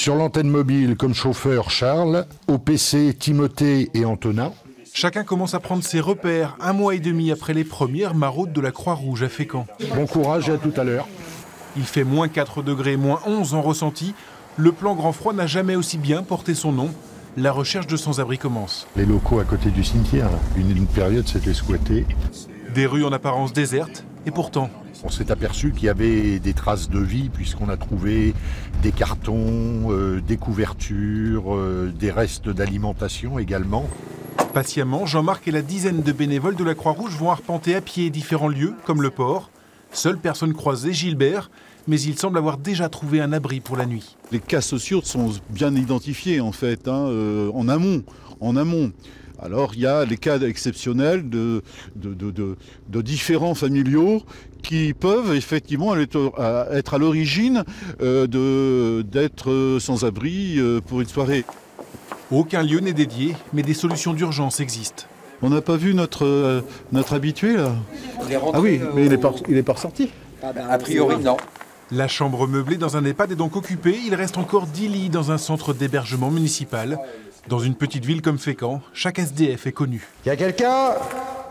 Sur l'antenne mobile, comme chauffeur, Charles. Au PC, Timothée et Antonin. Chacun commence à prendre ses repères 1 mois et demi après les premières maraudes de la Croix-Rouge à Fécamp. Bon courage et à tout à l'heure. Il fait moins 4 degrés, moins 11 en ressenti. Le plan Grand Froid n'a jamais aussi bien porté son nom. La recherche de sans-abri commence. Les locaux à côté du cimetière, une période s'était squattée. Des rues en apparence désertes, et pourtant... On s'est aperçu qu'il y avait des traces de vie puisqu'on a trouvé des cartons, des couvertures, des restes d'alimentation également. Patiemment, Jean-Marc et la dizaine de bénévoles de la Croix-Rouge vont arpenter à pied différents lieux, comme le port. Seule personne croisée, Gilbert, mais il semble avoir déjà trouvé un abri pour la nuit. Les cas sociaux sont bien identifiés en fait, en amont. Alors il y a les cas exceptionnels de différents familiaux qui peuvent effectivement être à l'origine d'être sans abri pour une soirée. Aucun lieu n'est dédié, mais des solutions d'urgence existent. On n'a pas vu notre habitué là? Ah oui, mais il est pas ressorti. A priori non. La chambre meublée dans un EHPAD est donc occupée. Il reste encore 10 lits dans un centre d'hébergement municipal. Dans une petite ville comme Fécamp, chaque SDF est connu. Y a quelqu'un?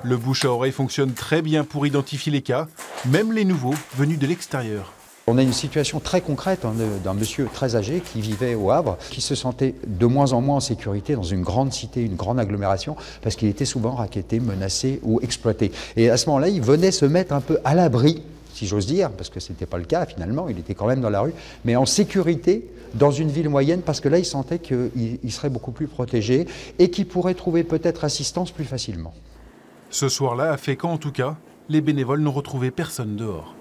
Le bouche à oreille fonctionne très bien pour identifier les cas, même les nouveaux venus de l'extérieur. On a une situation très concrète d'un monsieur très âgé qui vivait au Havre, qui se sentait de moins en moins en sécurité dans une grande cité, une grande agglomération, parce qu'il était souvent racketté, menacé ou exploité. Et à ce moment-là, il venait se mettre un peu à l'abri, si j'ose dire, parce que ce n'était pas le cas finalement, il était quand même dans la rue, mais en sécurité dans une ville moyenne, parce que là, il sentait qu'il serait beaucoup plus protégé et qu'il pourrait trouver peut-être assistance plus facilement. Ce soir-là, à Fécamp en tout cas, les bénévoles n'ont retrouvé personne dehors.